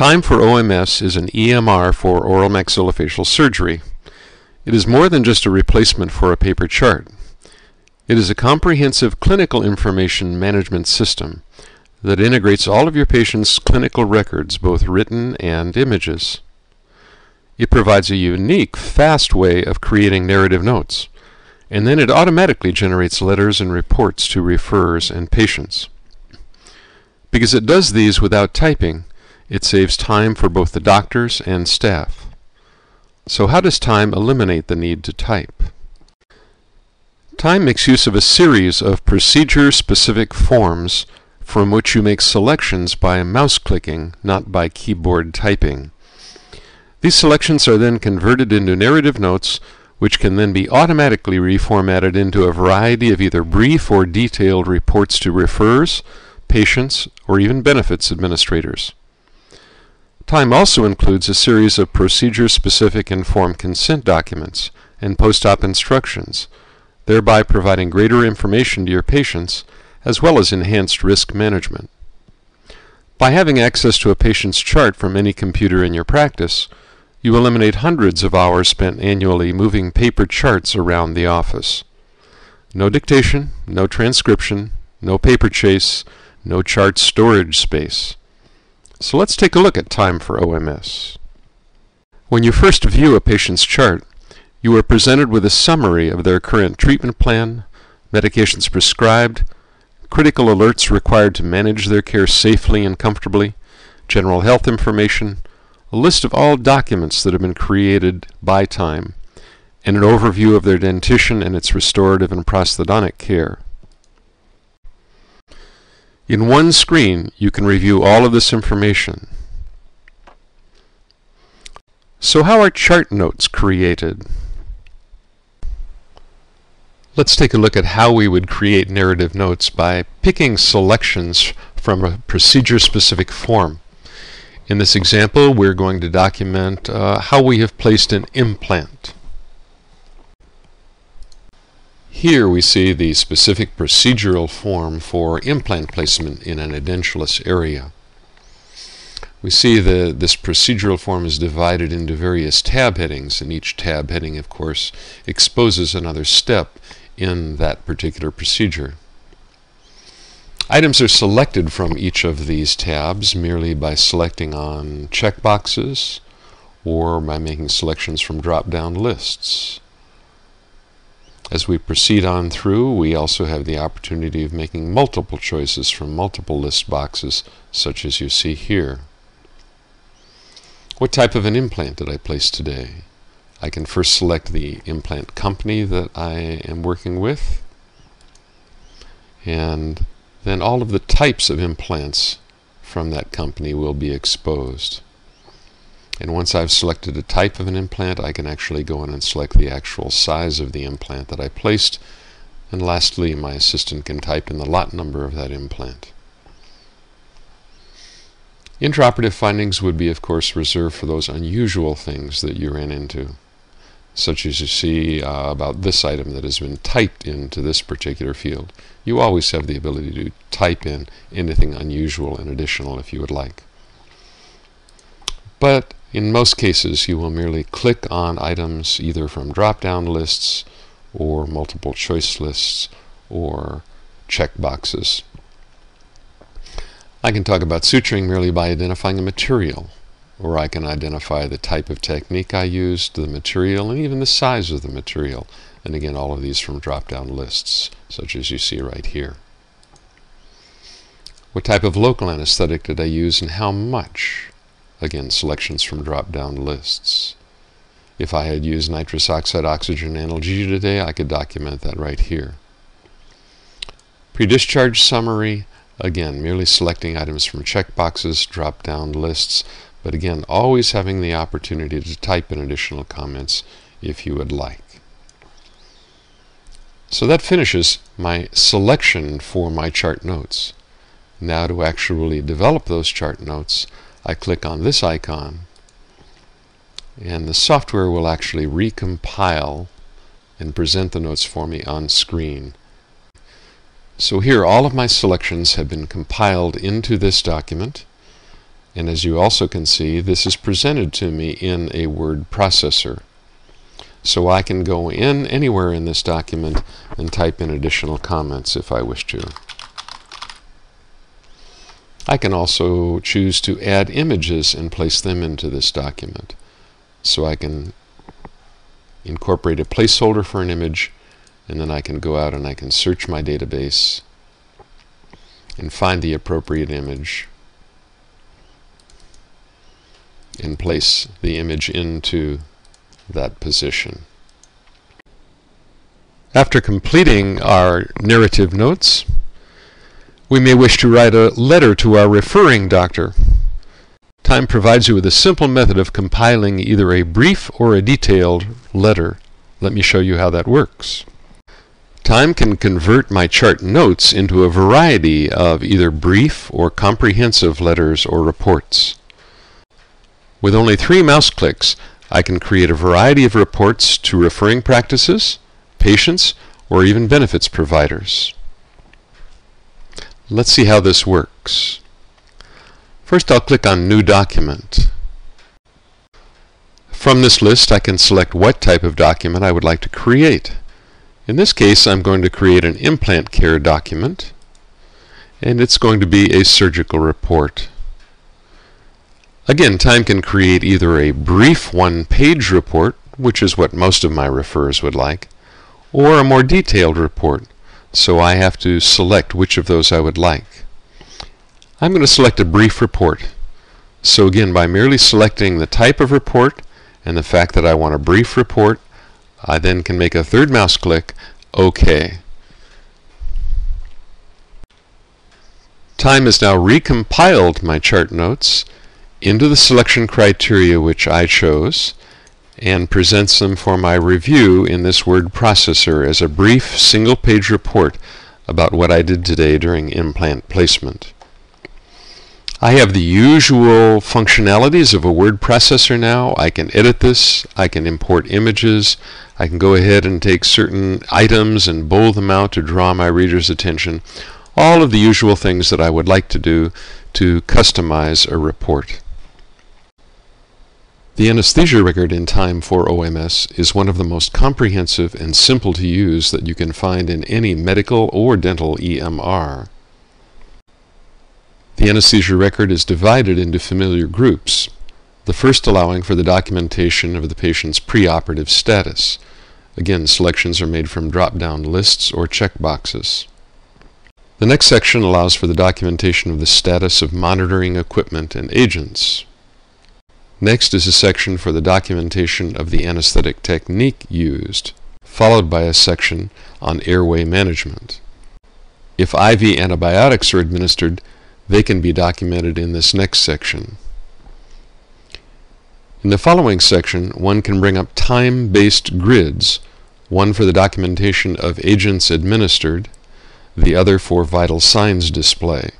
Time for OMS is an EMR for oral maxillofacial surgery. It is more than just a replacement for a paper chart. It is a comprehensive clinical information management system that integrates all of your patient's clinical records, both written and images. It provides a unique, fast way of creating narrative notes, and then it automatically generates letters and reports to referrers and patients. Because it does these without typing, it saves time for both the doctors and staff. So how does Time eliminate the need to type? Time makes use of a series of procedure-specific forms from which you make selections by mouse clicking, not by keyboard typing. These selections are then converted into narrative notes, which can then be automatically reformatted into a variety of either brief or detailed reports to referrers, patients, or even benefits administrators. Time also includes a series of procedure-specific informed consent documents and post-op instructions, thereby providing greater information to your patients as well as enhanced risk management. By having access to a patient's chart from any computer in your practice, you eliminate hundreds of hours spent annually moving paper charts around the office. No dictation, no transcription, no paper chase, no chart storage space. So let's take a look at Time for OMS. When you first view a patient's chart, you are presented with a summary of their current treatment plan, medications prescribed, critical alerts required to manage their care safely and comfortably, general health information, a list of all documents that have been created by Time, and an overview of their dentition and its restorative and prosthodontic care. In one screen, you can review all of this information. So how are chart notes created? Let's take a look at how we would create narrative notes by picking selections from a procedure-specific form. In this example, we're going to document how we have placed an implant. Here we see the specific procedural form for implant placement in an edentulous area. We see this procedural form is divided into various tab headings, and each tab heading, of course, exposes another step in that particular procedure. Items are selected from each of these tabs merely by selecting on checkboxes or by making selections from drop-down lists. As we proceed on through, we also have the opportunity of making multiple choices from multiple list boxes, such as you see here. What type of an implant did I place today? I can first select the implant company that I am working with, and then all of the types of implants from that company will be exposed. And once I've selected a type of an implant, I can actually go in and select the actual size of the implant that I placed. And lastly, my assistant can type in the lot number of that implant. Intraoperative findings would be, of course, reserved for those unusual things that you ran into, such as you see about this item that has been typed into this particular field. You always have the ability to type in anything unusual and additional if you would like. But in most cases, you will merely click on items either from drop-down lists or multiple choice lists or checkboxes. I can talk about suturing merely by identifying a material, or I can identify the type of technique I used, the material, and even the size of the material. And again, all of these from drop-down lists, such as you see right here. What type of local anesthetic did I use and how much? Again, selections from drop-down lists. If I had used nitrous oxide oxygen analgesia today, I could document that right here. Pre-discharge summary, again, merely selecting items from checkboxes, drop-down lists, but again, always having the opportunity to type in additional comments if you would like. So that finishes my selection for my chart notes. Now to actually develop those chart notes, I click on this icon, and the software will actually recompile and present the notes for me on screen. So here all of my selections have been compiled into this document. And as you also can see, this is presented to me in a word processor. So I can go in anywhere in this document and type in additional comments if I wish to. I can also choose to add images and place them into this document. So I can incorporate a placeholder for an image, and then I can go out and I can search my database and find the appropriate image and place the image into that position. After completing our narrative notes, we may wish to write a letter to our referring doctor. Time provides you with a simple method of compiling either a brief or a detailed letter. Let me show you how that works. Time can convert my chart notes into a variety of either brief or comprehensive letters or reports. With only 3 mouse clicks, I can create a variety of reports to referring practices, patients, or even benefits providers. Let's see how this works. First, I'll click on New Document. From this list, I can select what type of document I would like to create. In this case, I'm going to create an implant care document, and it's going to be a surgical report. Again, Time can create either a brief one-page report, which is what most of my referrers would like, or a more detailed report, so I have to select which of those I would like. I'm going to select a brief report. So again, by merely selecting the type of report and the fact that I want a brief report, I then can make a third mouse click, OK. Time has now recompiled my chart notes into the selection criteria which I chose and presents them for my review in this word processor as a brief single-page report about what I did today during implant placement. I have the usual functionalities of a word processor now. I can edit this, I can import images, I can go ahead and take certain items and bold them out to draw my reader's attention. All of the usual things that I would like to do to customize a report. The anesthesia record in Time for OMS is one of the most comprehensive and simple to use that you can find in any medical or dental EMR. The anesthesia record is divided into familiar groups, the first allowing for the documentation of the patient's preoperative status. Again, selections are made from drop-down lists or checkboxes. The next section allows for the documentation of the status of monitoring equipment and agents. Next is a section for the documentation of the anesthetic technique used, followed by a section on airway management. If IV antibiotics are administered, they can be documented in this next section. In the following section, one can bring up time-based grids, one for the documentation of agents administered, the other for vital signs display.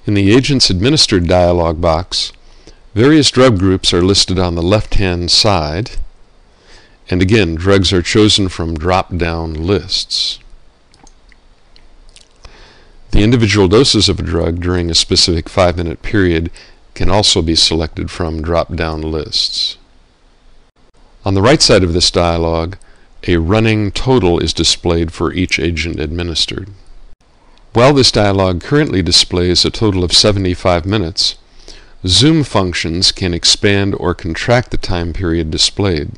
In the agents administered dialog box, various drug groups are listed on the left-hand side, and again, drugs are chosen from drop-down lists. The individual doses of a drug during a specific 5-minute period can also be selected from drop-down lists. On the right side of this dialog, a running total is displayed for each agent administered. While this dialog currently displays a total of 75 minutes, zoom functions can expand or contract the time period displayed,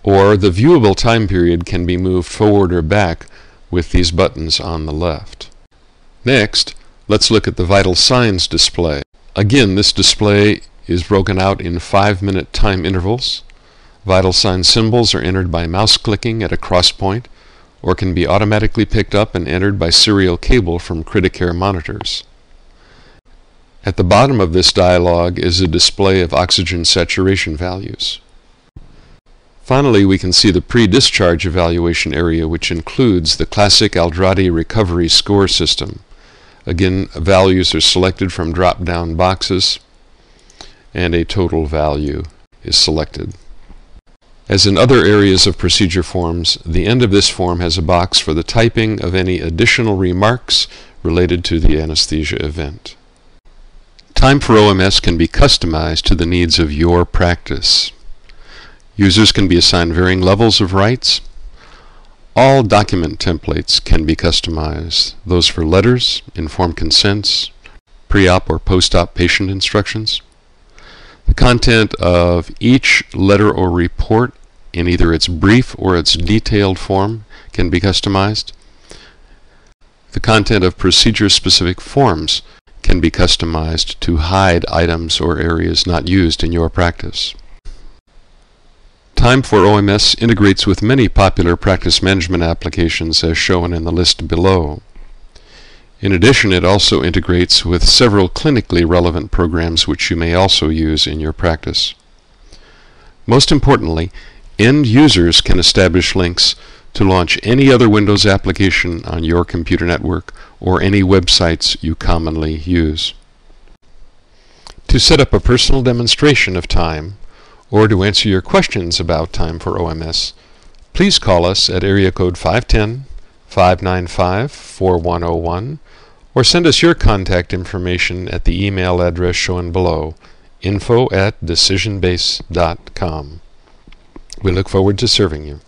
or the viewable time period can be moved forward or back with these buttons on the left. Next, let's look at the vital signs display. Again, this display is broken out in 5-minute time intervals. Vital sign symbols are entered by mouse clicking at a cross point, or can be automatically picked up and entered by serial cable from Criticare monitors. At the bottom of this dialog is a display of oxygen saturation values. Finally, we can see the pre-discharge evaluation area, which includes the classic Aldrade recovery score system. Again, values are selected from drop-down boxes, and a total value is selected. As in other areas of procedure forms, the end of this form has a box for the typing of any additional remarks related to the anesthesia event. Time for OMS can be customized to the needs of your practice. Users can be assigned varying levels of rights. All document templates can be customized, those for letters, informed consents, pre-op or post-op patient instructions. The content of each letter or report in either its brief or its detailed form can be customized. The content of procedure-specific forms can be customized to hide items or areas not used in your practice. Time for OMS integrates with many popular practice management applications as shown in the list below. In addition, it also integrates with several clinically relevant programs which you may also use in your practice. Most importantly, end users can establish links to launch any other Windows application on your computer network or any websites you commonly use. To set up a personal demonstration of Time, or to answer your questions about Time for OMS, please call us at area code 510-595-4101 or send us your contact information at the email address shown below, info@decisionbase.com. We look forward to serving you.